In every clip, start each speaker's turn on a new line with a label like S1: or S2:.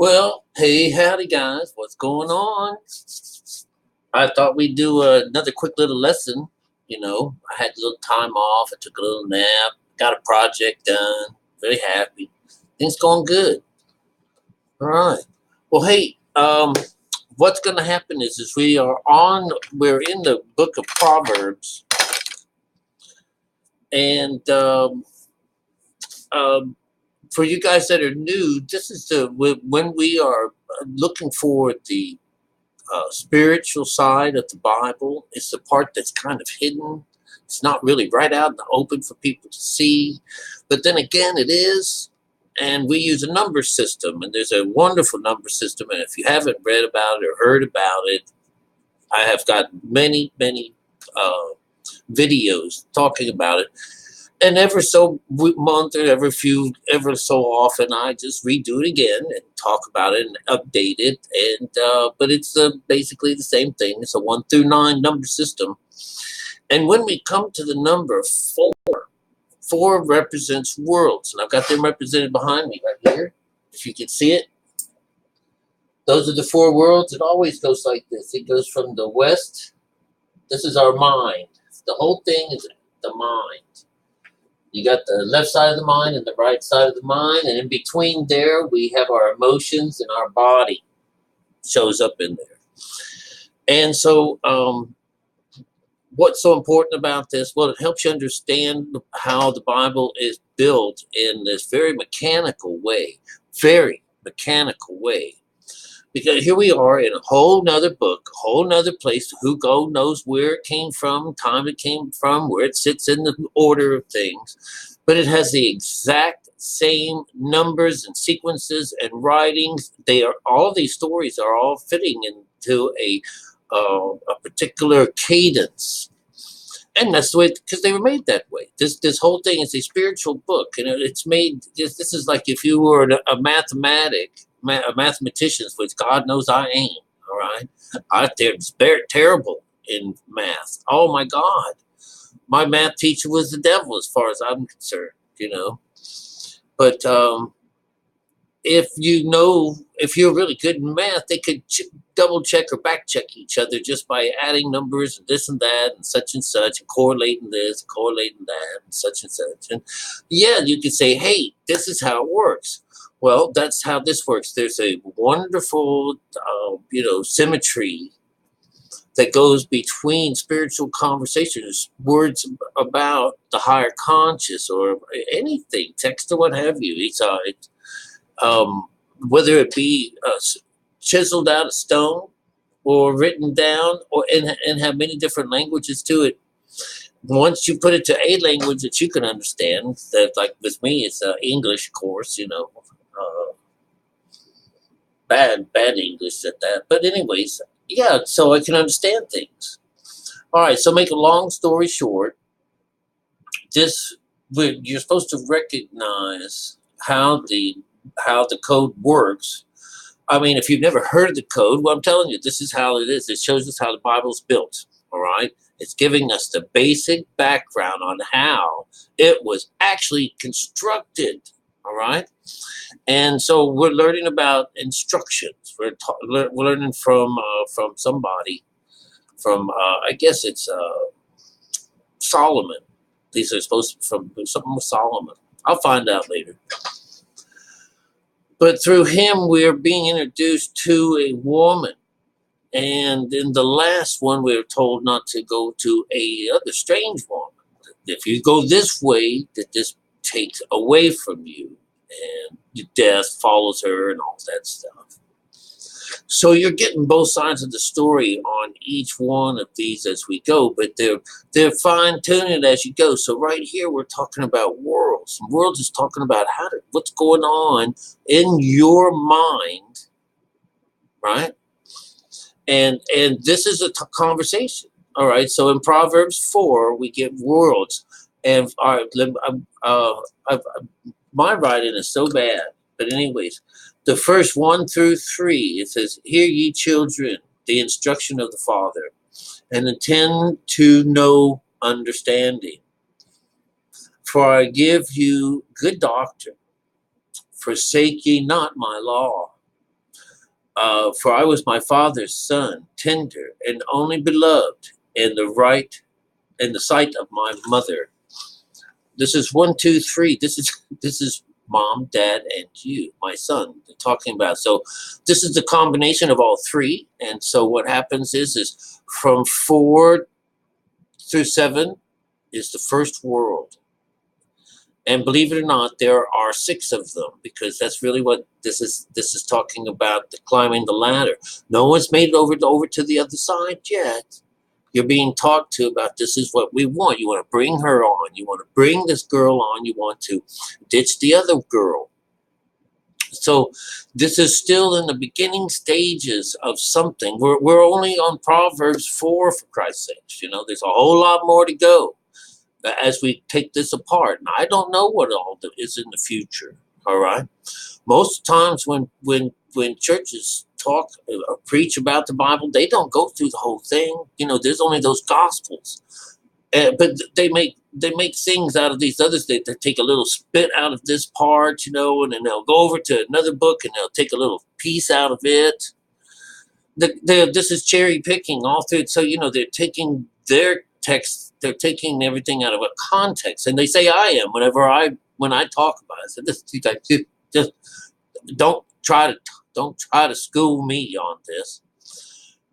S1: Well, hey, howdy, guys. What's going on? I thought we'd do another quick little lesson. I had a little time off. I took a little nap, got a project done. Very happy. Things going good. All right. Well, hey, what's going to happen is we're in the book of Proverbs, and um, for you guys that are new, this is when we are looking for the spiritual side of the Bible. It's the part that's kind of hidden. It's not really right out in the open for people to see. But then again, it is. And we use a number system, and there's a wonderful number system. And if you haven't read about it or heard about it, I have got many, many videos talking about it. And every so month or ever so often, I just redo it again and talk about it and update it. And but it's basically the same thing. It's a 1 through 9 number system. And when we come to the number 4, 4 represents worlds, and I've got them represented behind me right here. If you can see it, those are the 4 worlds. It always goes like this. It goes from the west. This is our mind. The whole thing is the mind. You got the left side of the mind and the right side of the mind, and in between there, we have our emotions, and our body shows up in there. And so, what's so important about this? Well, it helps you understand how the Bible is built in this very mechanical way. Because here we are in a whole nother book, a whole nother place. Who knows where it came from, time it came from, where it sits in the order of things. But it has the exact same numbers and sequences and writings. All these stories are all fitting into a particular cadence. And that's the way, because they were made that way. This whole thing is a spiritual book, and it's made. This is like if you were a mathematician, which God knows I ain't. All right, I'm terrible in math. Oh my God, my math teacher was the devil, as far as I'm concerned. But if you're really good in math, they could double check or back check each other just by adding numbers and this and that and such, and correlating this, correlating that, and such. And yeah, you could say, hey, this is how it works. Well, that's how this works. There's a wonderful, symmetry that goes between spiritual conversations, words about the higher conscious or anything, text or what have you. Whether it be chiseled out of stone or written down and have many different languages to it. Once you put it to a language that you can understand, that like with me, it's English, of course, bad English at that. But anyways, yeah, so I can understand things. All right, so make a long story short, you're supposed to recognize how the code works. I mean, if you've never heard of the code, well, I'm telling you, this is how it is. It shows us how the Bible's built, all right? It's giving us the basic background on how it was actually constructed, all right? And so we're learning about instructions. We're learning from somebody, I guess it's Solomon. These are supposed to be from something with Solomon. I'll find out later. But through him, we're being introduced to a woman. And in the last one, we were told not to go to a other strange woman. If you go this way, that this takes away from you. And death follows her and all that stuff. So you're getting both sides of the story on each one of these as we go, but they're fine-tuning it as you go. So right here, we're talking about worlds. Worlds is talking about what's going on in your mind, right? And this is a conversation, all right? So in Proverbs 4, we get worlds. And my writing is so bad, but anyways, the first 1 through 3, it says, "Hear ye children, the instruction of the Father, and attend to know understanding. For I give you good doctrine. Forsake ye not my law. For I was my father's son, tender and only beloved, in the sight of my mother. This is one, two, three. This is mom, dad, and you, my son. They're talking about. So this is the combination of all three. And so what happens is from 4 through 7 is the first world. And believe it or not, there are 6 of them, because that's really what this is. This is talking about the climbing the ladder. No one's made it over to the other side yet. You're being talked to about this is what we want. You want to bring her on. You want to bring this girl on. You want to ditch the other girl. So this is still in the beginning stages of something. We're only on Proverbs 4, for Christ's sake. There's a whole lot more to go as we take this apart. And I don't know what all is in the future. All right. Most times when churches talk or preach about the Bible, they don't go through the whole thing. There's only those gospels, but they make things out of these others. They take a little spit out of this part, and then they'll go over to another book and they'll take a little piece out of it. This is cherry picking all through. So they're taking their text, they're taking everything out of a context, and they say I am when I talk about it. So this just don't try to school me on this.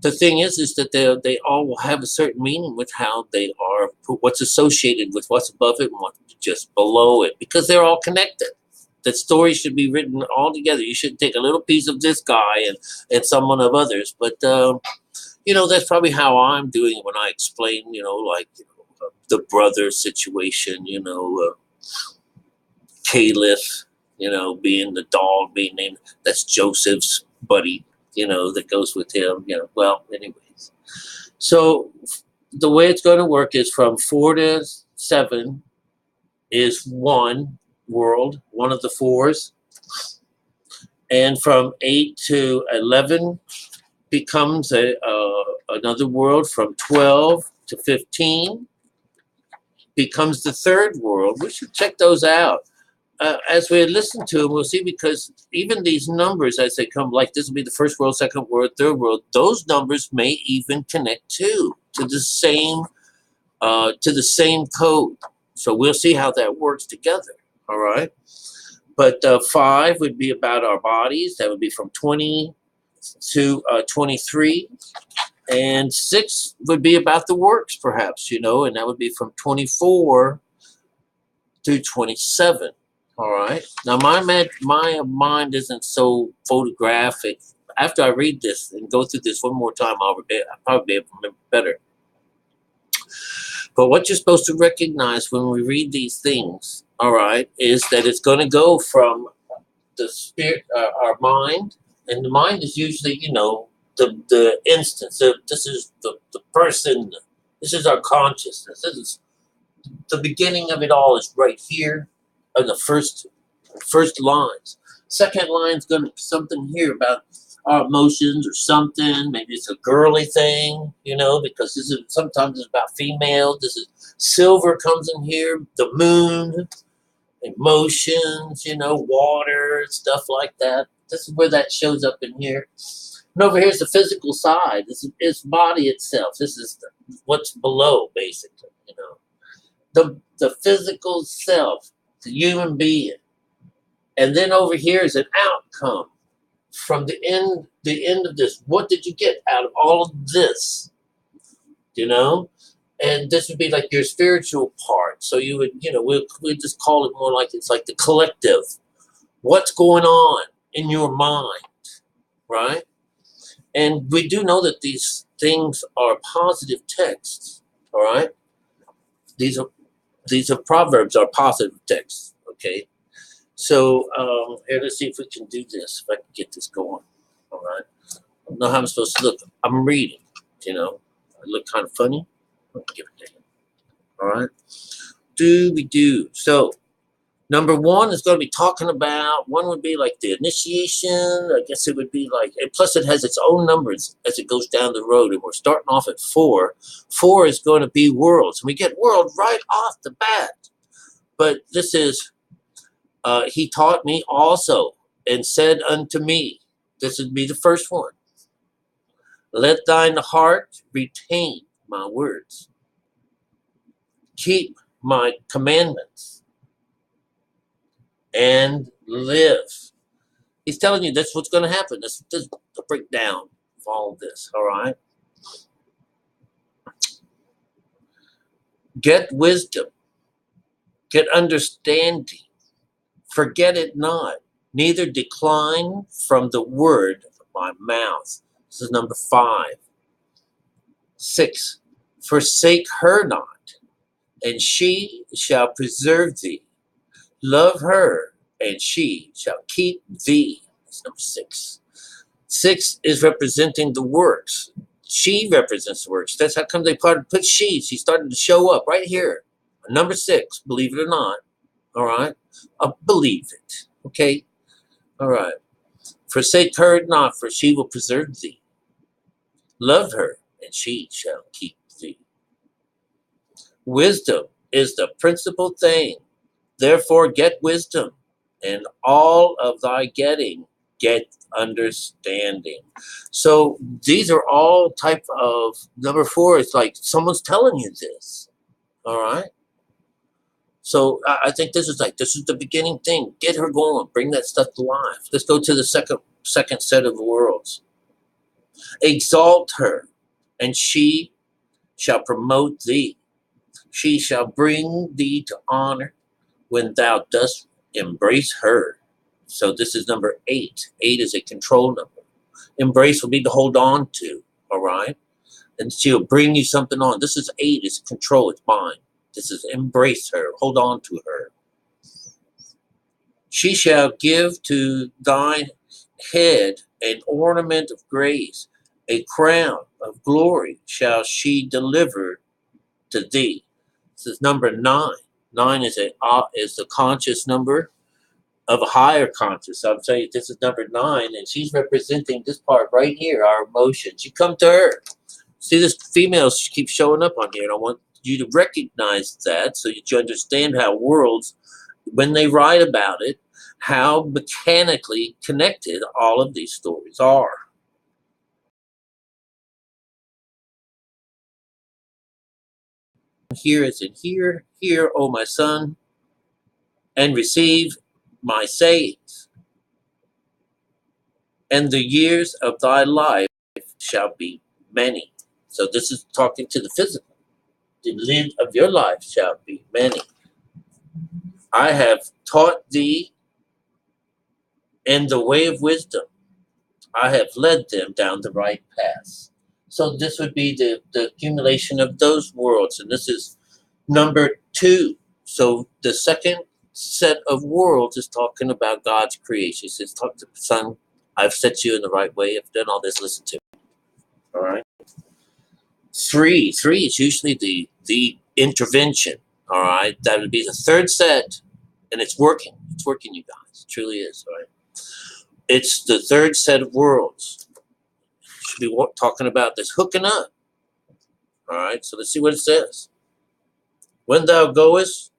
S1: The thing is that they all will have a certain meaning with how they are, what's associated with what's above it and what's just below it, because they're all connected. The story should be written all together. You shouldn't take a little piece of this guy and someone of others. But that's probably how I'm doing it when I explain, the brother situation, Caliph, being the dog being named. That's Joseph's buddy, that goes with him. Well, anyways. So the way it's going to work is from 4 to 7 is one world, one of the fours. And from 8 to 11 becomes another world. From 12 to 15 becomes the third world. We should check those out. As we listen to them, we'll see, because even these numbers, as they come, like this will be the first world, second world, third world, those numbers may even connect to the same code. So we'll see how that works together. All right. But 5 would be about our bodies. That would be from 20 to 23. And 6 would be about the works, perhaps, and that would be from 24 to 27. All right. Now, my mind isn't so photographic. After I read this and go through this one more time, I'll probably be able to remember better. But what you're supposed to recognize when we read these things, all right, is that it's going to go from the spirit, our mind, and the mind is usually, the instance. This is the person. This is our consciousness. This is the beginning of it all. Is right here in the first lines. Second line's going to be something here about our emotions or something. Maybe it's a girly thing, because this is sometimes it's about female. This is silver comes in here. The moon, emotions, water, stuff like that. This is where that shows up in here. And over here's the physical side. This is its body itself. This is what's below, basically. The physical self, the human being. And then over here is an outcome from the end of this. What did you get out of all of this? And this would be like your spiritual part. So you would, we'll just call it more like it's like the collective. What's going on in your mind, right? And we do know that these things are positive texts, all right? These are Proverbs are positive texts, okay? So here, let's see if we can do this, if I can get this going, all right? I don't know how I'm supposed to look. I'm reading, I look kind of funny. I'll give it to him, all right? Do. So number 1 is going to be talking about, one would be like the initiation. I guess it would be like, and plus it has its own numbers as it goes down the road. And we're starting off at 4. 4 is going to be worlds. And we get world right off the bat. But this is, he taught me also and said unto me. This would be the first one. Let thine heart retain my words. Keep my commandments and live. He's telling you that's what's going to happen. This is the breakdown of all of this, all right? Get wisdom. Get understanding. Forget it not. Neither decline from the word of my mouth. This is number 5. 6. Forsake her not, and she shall preserve thee. Love her, and she shall keep thee. That's number 6. 6 is representing the works. She represents the works. That's how come they put she. She's starting to show up right here. Number 6, believe it or not. All right? Believe it. Okay? All right. Forsake her not, for she will preserve thee. Love her, and she shall keep thee. Wisdom is the principal thing. Therefore get wisdom, and all of thy getting, get understanding. So these are all type of, number 4 is like someone's telling you this. All right? So I think this is the beginning thing. Get her going. Bring that stuff to life. Let's go to the second set of worlds. Exalt her, and she shall promote thee. She shall bring thee to honor when thou dost embrace her. So this is number 8. 8 is a control number. Embrace will be to hold on to, all right? And she'll bring you something on. This is 8. It's control. It's mine. This is embrace her. Hold on to her. She shall give to thine head an ornament of grace. A crown of glory shall she deliver to thee. This is number 9. 9 is the conscious number of a higher conscious. I'm saying this is number 9, and she's representing this part right here, our emotions. You come to her. See, this female keeps showing up on here, and I want you to recognize that so that you understand how worlds, when they write about it, how mechanically connected all of these stories are. Here is in here, hear, O my son, and receive my sayings. And the years of thy life shall be many. So this is talking to the physical. The length of your life shall be many. I have taught thee in the way of wisdom. I have led them down the right path. So this would be the accumulation of those worlds. And this is number 2. So the second set of worlds is talking about God's creation. It says, talk to the son. I've set you in the right way. I've done all this. Listen to me. All right. 3 is usually the intervention. All right. That would be the third set. And it's working. It's working, you guys. It truly is. All right. It's the third set of worlds. Should be talking about this hooking up. All right. So let's see what it says. When thou goest,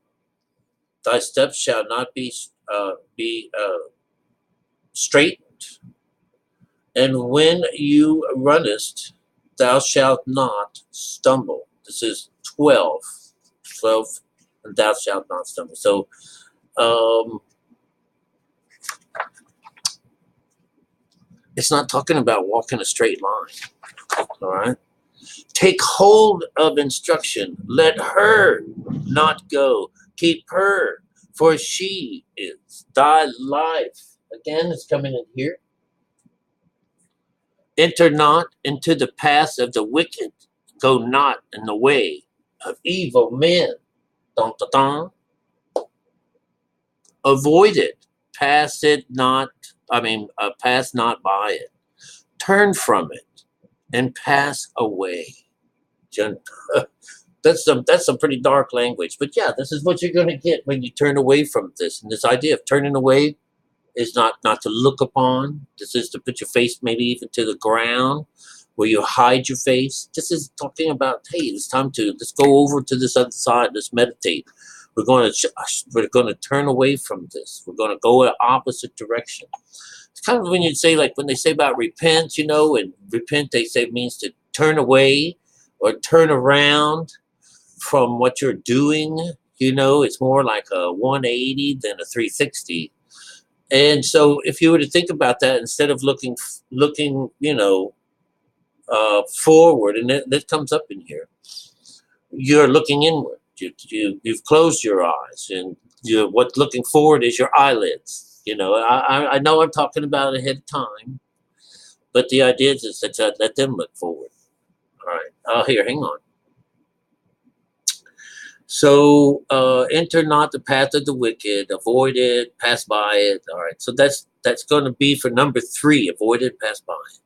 S1: thy steps shall not be straightened. And when you runnest, thou shalt not stumble. This is 12. 12, and thou shalt not stumble. So, it's not talking about walking a straight line. All right. Take hold of instruction. Let her not go. Keep her, for she is thy life. Again, it's coming in here. Enter not into the path of the wicked. Go not in the way of evil men. Dun, dun, dun. Avoid it. Pass not by it. Turn from it and pass away. That's some pretty dark language. But yeah, this is what you're going to get when you turn away from this. And this idea of turning away is not to look upon. This is to put your face maybe even to the ground where you hide your face. This is talking about, hey, it's time to let's go over to this other side. Let's meditate. We're going to turn away from this. We're going to go in the opposite direction. It's kind of when you say, like when they say about repent, and repent they say means to turn away or turn around from what you're doing. It's more like a 180 than a 360. And so if you were to think about that, instead of looking, forward, and that comes up in here, you're looking inward. You've closed your eyes, and what's looking forward is your eyelids. I know I'm talking about ahead of time, but the idea is that let them look forward. All right. Here, hang on. So enter not the path of the wicked, avoid it, pass by it. All right. So that's going to be for number 3, avoid it, pass by it.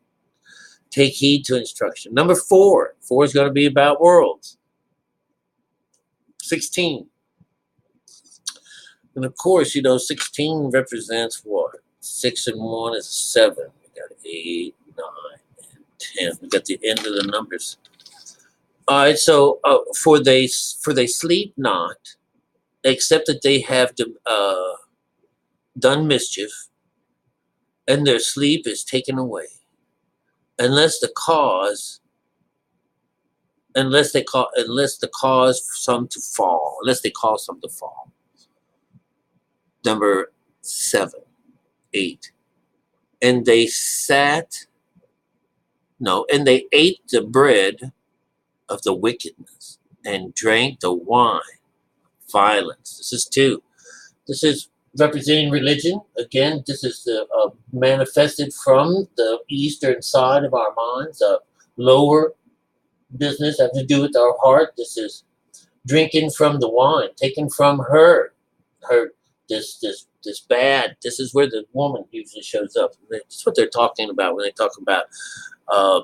S1: Take heed to instruction. Number 4 is going to be about worlds. 16. And of course, 16 represents what? 6 and 1 is 7. We got 8, 9, and 10. We got the end of the numbers. All right, so for they sleep not, except that they have done mischief, and their sleep is taken away, unless the cause some to fall, unless they cause some to fall. Number 7, 8, and they ate the bread of the wickedness and drank the wine of violence. This is 2. This is representing religion. Again, this is manifested from the eastern side of our minds. Lower business having to do with our heart. This is drinking from the wine, taken from her this bad. This is where the woman usually shows up. That's what they're talking about when they talk about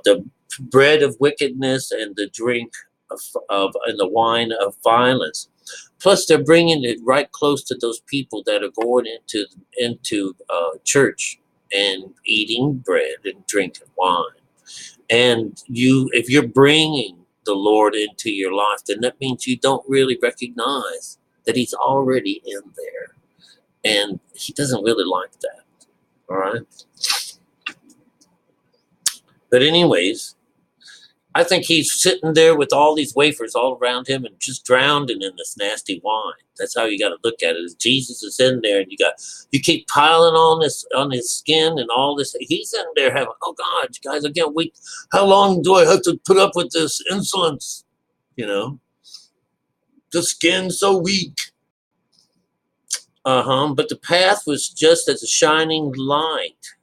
S1: the bread of wickedness and the drink and the wine of violence. Plus, they're bringing it right close to those people that are going into church and eating bread and drinking wine. And if you're bringing the Lord into your life, then that means you don't really recognize that He's already in there, and He doesn't really like that. All right. But anyways, I think he's sitting there with all these wafers all around him and just drowning in this nasty wine. That's how you got to look at it. As Jesus is in there, and you keep piling on his skin and all this. He's in there having, oh God, guys, again, how long do I have to put up with this insolence? The skin's so weak. But the path was just as a shining light.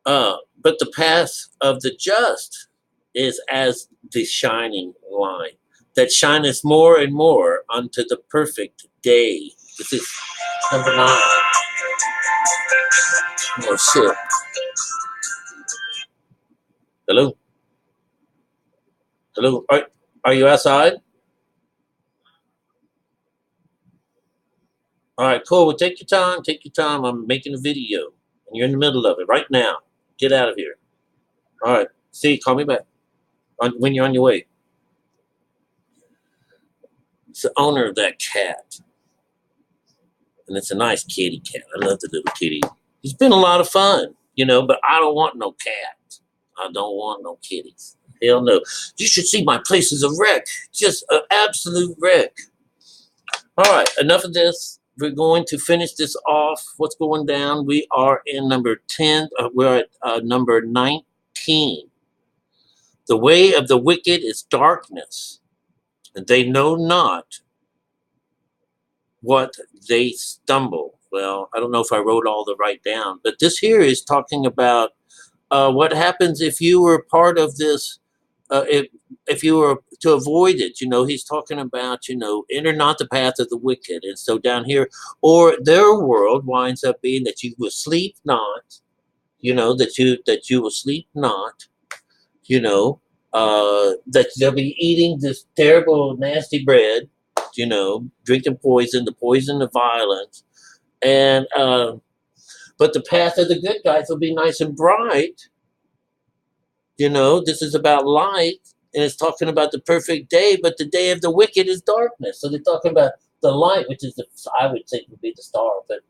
S1: But the path of the just is as the shining light that shineth more and more unto the perfect day. This is number 9. Oh, shit. Hello? Hello? Are you outside? All right, cool. Well, take your time. Take your time. I'm making a video, and you're in the middle of it right now. Get out of here. All right. See, call me back when you're on your way. It's the owner of that cat. And it's a nice kitty cat. I love the little kitty. He's been a lot of fun, but I don't want no cat. I don't want no kitties. Hell no. You should see my place is a wreck. Just an absolute wreck. All right. Enough of this. We're going to finish this off. What's going down? We are in number 10. We're at number 19. The way of the wicked is darkness, and they know not what they stumble. Well, I don't know if I wrote all the right down, but this here is talking about what happens if you were part of this, if you were to avoid it. He's talking about, enter not the path of the wicked. And so down here, or their world winds up being that you will sleep not, that you will sleep not, that they'll be eating this terrible, nasty bread, drinking poison, the poison of violence. And, but the path of the good guys will be nice and bright. This is about light, and it's talking about the perfect day, but the day of the wicked is darkness. So they're talking about the light, which is I would say would be the star, but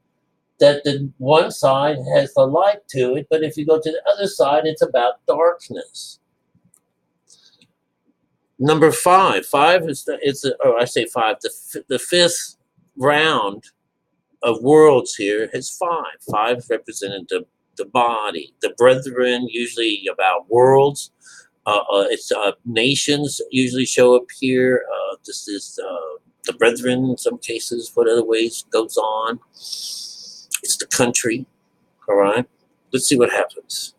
S1: that the one side has the light to it, but if you go to the other side, it's about darkness. Number five. Five is I say five. The fifth round of worlds here has five. Five representing the body. The brethren, usually about worlds. It's nations usually show up here. This is the brethren in some cases. What other ways goes on? It's the country. All right. Let's see what happens.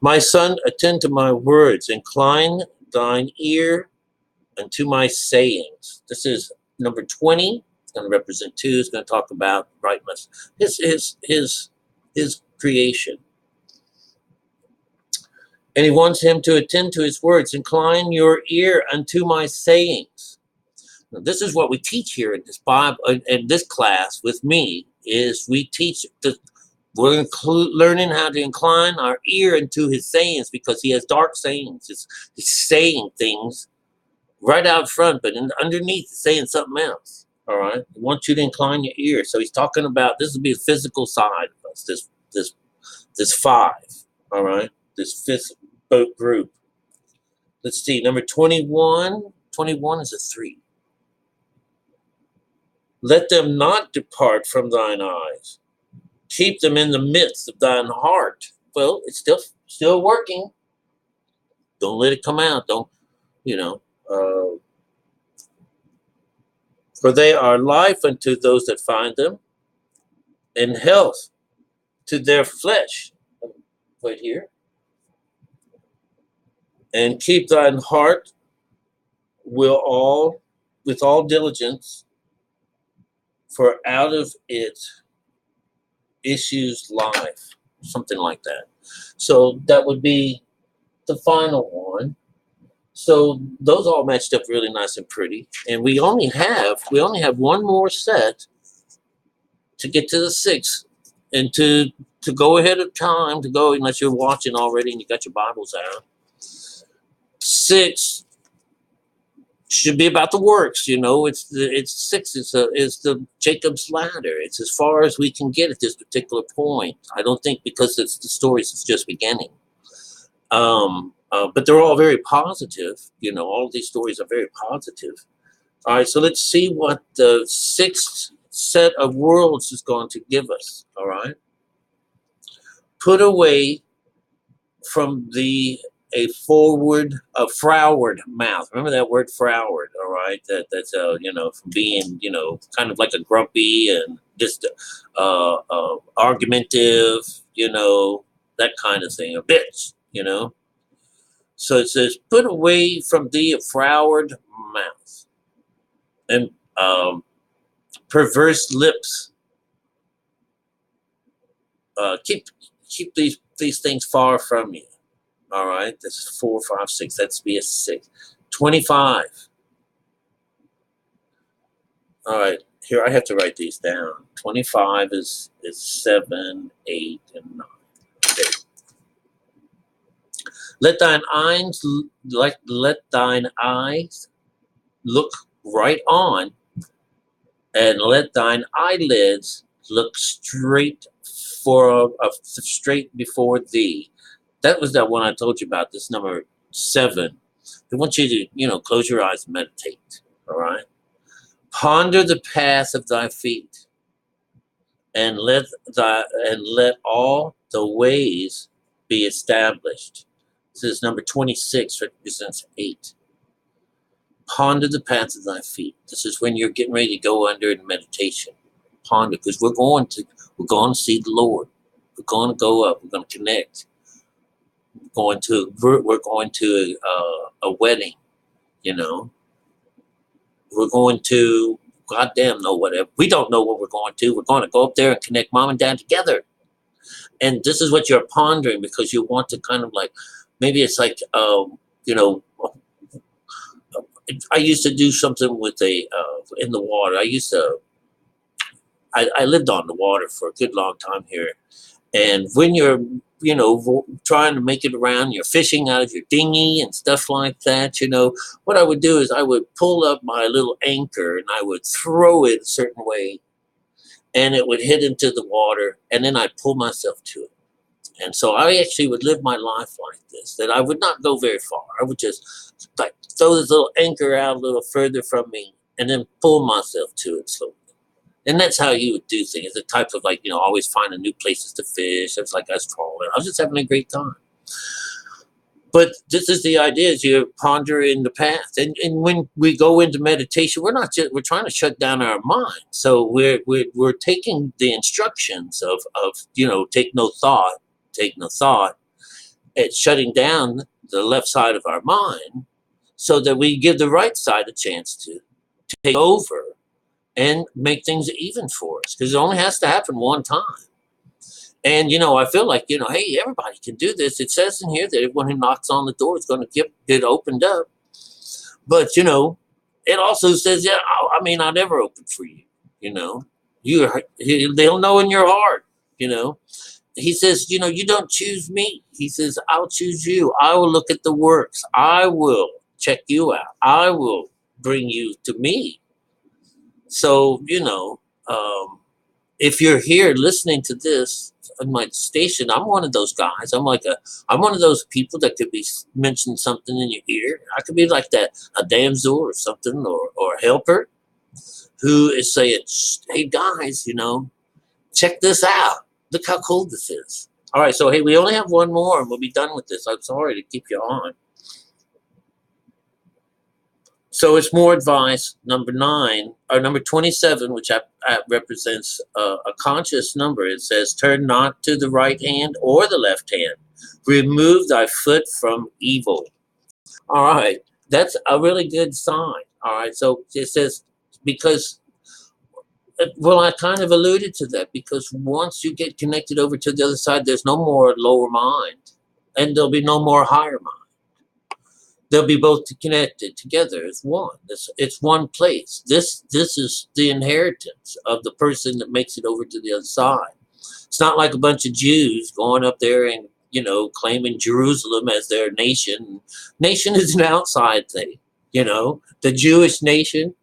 S1: My son, attend to my words. Incline thine ear unto my sayings. This is number 20. It's going to represent two. It's going to talk about brightness. His creation. And he wants him to attend to his words. Incline your ear unto my sayings. Now, this is what we teach here in this Bible, in this class with me, is we teach we're learning how to incline our ear into his sayings, because he has dark sayings. He's saying things right out front, but underneath he's saying something else. All right. He wants you to incline your ear. So he's talking about, this will be the physical side of us, this five. All right. This fifth boat group. Let's see, number 21. 21 is a 3. Let them not depart from thine eyes. Keep them in the midst of thine heart. Well, it's still working. Don't let it come out. Don't, for they are life unto those that find them, and health to their flesh. Right here. And keep thine heart with all diligence, for out of it issues life. Something like that. So that would be the final one. So those all matched up really nice and pretty. And we only have one more set to get to the 6th, and to go ahead of time, to go, unless you're watching already and you got your Bibles out. 6 should be about the works, it's 6 is the Jacob's ladder. It's as far as we can get at this particular point. I don't think, because it's the stories, it's just beginning. But they're all very positive. All of these stories are very positive. All right, so let's see what the 6th set of worlds is going to give us. All right. Put away from thee a froward mouth. Remember that word, froward, all right? That's from being, kind of like a grumpy and just argumentative, that kind of thing, a bitch, So it says, put away from thee a froward mouth, and perverse lips. Keep these things far from you. All right, this is 4, 5, 6. That's be a 6. 25. All right, here I have to write these down. 25 is 7, 8, and 9. Okay. Let thine eyes look right on, and let thine eyelids look straight before thee. That was that one I told you about, this number 7. I want you to, close your eyes and meditate. All right. Ponder the path of thy feet, and let all the ways be established. This is number 26, represents 8. Ponder the path of thy feet. This is when you're getting ready to go under in meditation. Ponder, because we're going to see the Lord. We're going to go up. We're going to connect. We're going to a wedding, We're going to, goddamn know whatever. We don't know what we're going to. We're going to go up there and connect mom and dad together. And this is what you're pondering, because you want to kind of like, maybe it's like, I used to do something with in the water. I lived on the water for a good long time here. And when you're, trying to make it around, you're fishing out of your dinghy and stuff like that, what I would do is I would pull up my little anchor and I would throw it a certain way. and it would hit into the water, and then I'd pull myself to it. And so I actually would live my life like this, that I would not go very far. I would just like throw this little anchor out a little further from me and then pull myself to it slowly. And that's how you would do things. The type of like, always finding new places to fish. It's like I was trolling. I was just having a great time. But this is the idea: is you ponder in the past, and when we go into meditation, we're trying to shut down our mind. So we're taking the instructions of take no thought, at shutting down the left side of our mind, so that we give the right side a chance to take over and make things even for us, because it only has to happen one time. And I feel like, hey, everybody can do this. It says in here that everyone who knocks on the door is going to get opened up. But it also says, yeah, I'll never open for you. They'll know in your heart. He says, you don't choose me. He says, I'll choose you. I will look at the works. I will check you out. I will bring you to me. So if you're here listening to this on my station, I'm one of those guys. I'm one of those people that could be mentioning something in your ear. I could be like a damsel or something, or a helper who is saying, hey guys, check this out. Look how cool this is. All right, so hey, we only have one more and we'll be done with this. I'm sorry to keep you on. So it's more advice. Number 9, or number 27, which represents a conscious number. It says, turn not to the right hand or the left hand. Remove thy foot from evil. All right. That's a really good sign. All right. So it says, because, well, I kind of alluded to that, because once you get connected over to the other side, there's no more lower mind, and there'll be no more higher mind. They'll be both connected together as one. It's one place. This is the inheritance of the person that makes it over to the other side. It's not like a bunch of Jews going up there and claiming Jerusalem as their nation. Nation is an outside thing. The Jewish nation,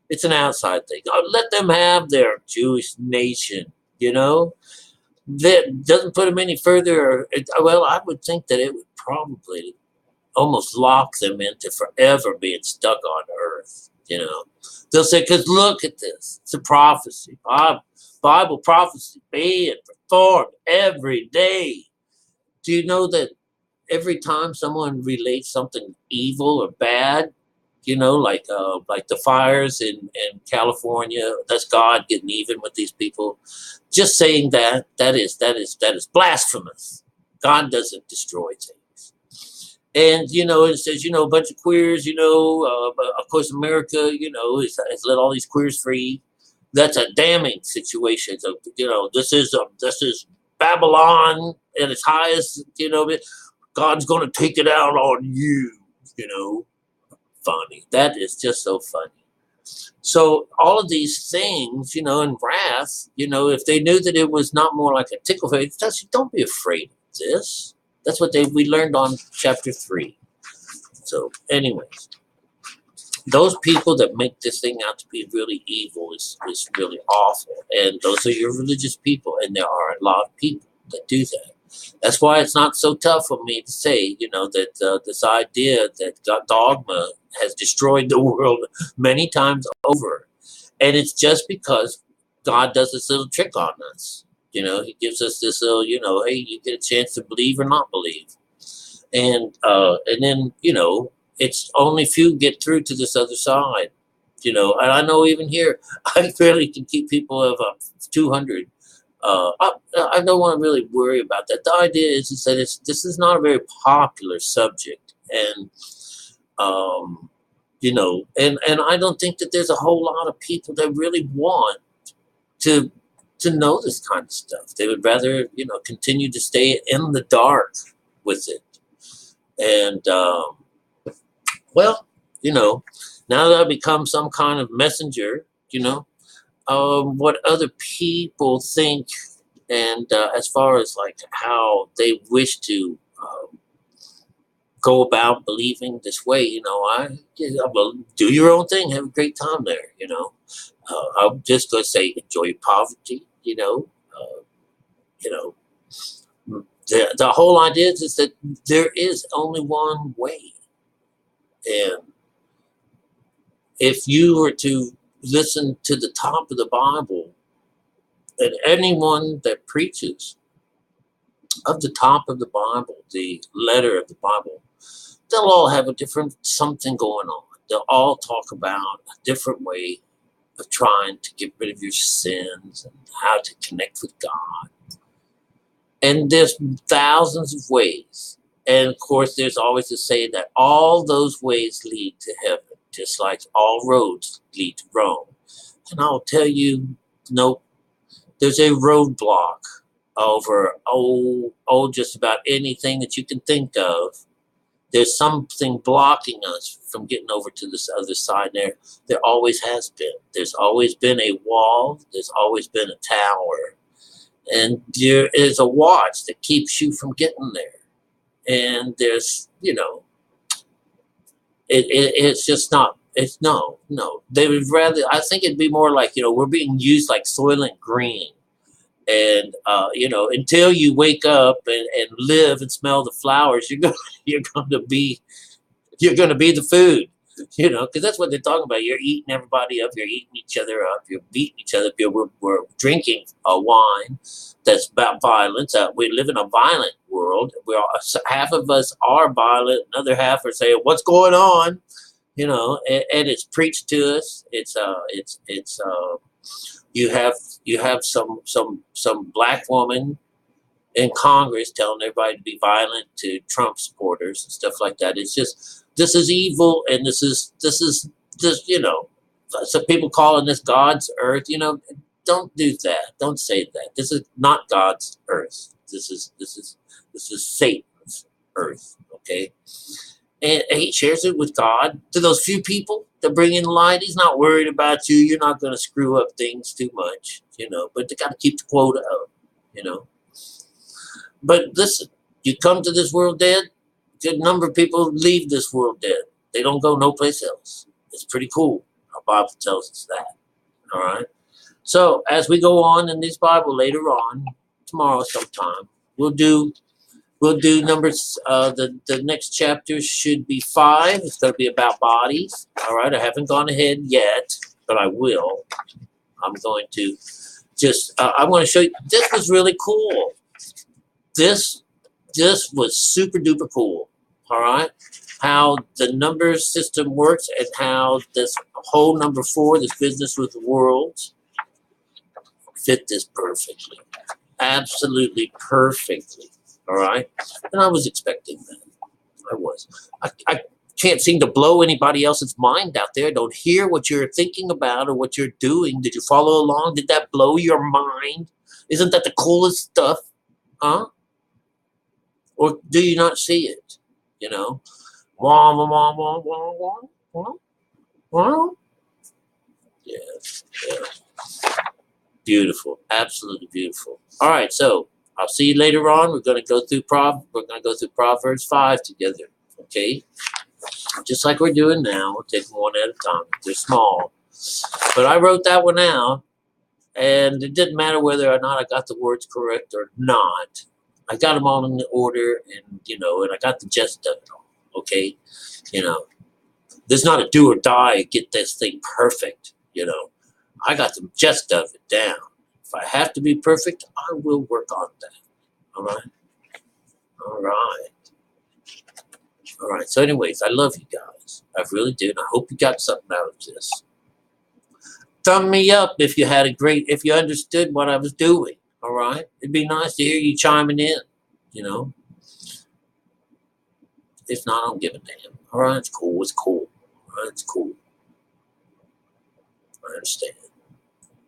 S1: it's an outside thing. Let them have their Jewish nation. That doesn't put them any further. Well, I would think that it would probably almost lock them into forever being stuck on earth. They'll say, because look at this. It's a prophecy. Bible prophecy being performed every day. Do you know that every time someone relates something evil or bad, like the fires in California, that's God getting even with these people. Just saying that is blasphemous. God doesn't destroy things. And, it says, a bunch of queers, of course, America, has let all these queers free. That's a damning situation. So, this is Babylon at its highest, God's going to take it out on you, Funny. That is just so funny. So all of these things, in wrath, if they knew that it was not more like a tickle face, don't be afraid of this. That's what we learned on chapter 3. So anyways, those people that make this thing out to be really evil is really awful. And those are your religious people. And there are a lot of people that do that. That's why it's not so tough for me to say, that this idea that dogma has destroyed the world many times over. And it's just because God does this little trick on us. He gives us this little, hey, you get a chance to believe or not believe. And then, it's only few get through to this other side, and I know even here, I barely can keep people of 200. I don't want to really worry about that. The idea is that this is not a very popular subject. And, and I don't think that there's a whole lot of people that really want to know this kind of stuff. They would rather, continue to stay in the dark with it. And, well, now that I've become some kind of messenger, what other people think, and as far as like how they wish to go about believing this way, do your own thing, have a great time there, I'm just going to say, enjoy poverty. You know, the whole idea is that there is only one way, and if you were to listen to the top of the Bible, and anyone that preaches of the top of the Bible, the letter of the Bible, they'll all have a different something going on. They'll all talk about a different way of trying to get rid of your sins and how to connect with God. And there's thousands of ways. And of course, there's always to say that all those ways lead to heaven, just like all roads lead to Rome. And I'll tell you, no, there's a roadblock over just about anything that you can think of. There's something blocking us from getting over to this other side there. There always has been. There's always been a wall. There's always been a tower. And there is a watch that keeps you from getting there. And there's, it's just not, it's no. They would rather, I think it'd be more like, we're being used like Soylent Green. And, until you wake up and live and smell the flowers, you're going to be the food, because that's what they're talking about. You're eating everybody up. You're eating each other up. You're beating each other up. We're drinking a wine that's about violence. We live in a violent world. Half of us are violent. Another half are saying, "What's going on?" And it's preached to us. You have some black woman in Congress telling everybody to be violent to Trump supporters and stuff like that. It's just, this is evil, and this is some people calling this God's earth. Don't do that. Don't say that. This is not God's earth. This is Satan's earth. Okay. And he shares it with God. To those few people that bring in light, he's not worried about you. You're not going to screw up things too much, but they got to keep the quota up, But listen, you come to this world dead, a good number of people leave this world dead. They don't go no place else. It's pretty cool. Our Bible tells us that. All right. So as we go on in this Bible later on, tomorrow sometime, we'll do numbers. The next chapter should be 5. It's going to be about bodies. All right. I haven't gone ahead yet, but I will. I'm going to I want to show you. This was really cool. This was super duper cool. All right. How the number system works and how this whole number 4, this business with the worlds, fit this perfectly. Absolutely perfectly. All right. And I was expecting that. I was. I can't seem to blow anybody else's mind out there. Don't hear what you're thinking about or what you're doing. Did you follow along? Did that blow your mind? Isn't that the coolest stuff? Huh? Or do you not see it? Wah, wah, wah, wah, wah, wah, wah, wah. Yeah. Beautiful. Absolutely beautiful. All right, so I'll see you later on. We're going to go through Proverbs 5 together. Okay? Just like we're doing now. We'll take them one at a time. They're small. But I wrote that one out, and it didn't matter whether or not I got the words correct or not. I got them all in the order, and I got the gist of it all. Okay? There's not a do or die, get this thing perfect. I got the gist of it down. If I have to be perfect, I will work on that. All right? All right. All right. So anyways, I love you guys. I really do. And I hope you got something out of this. Thumb me up if you understood what I was doing. All right? It'd be nice to hear you chiming in, If not, I don't give a damn. All right? It's cool. It's cool. All right? It's cool. I understand.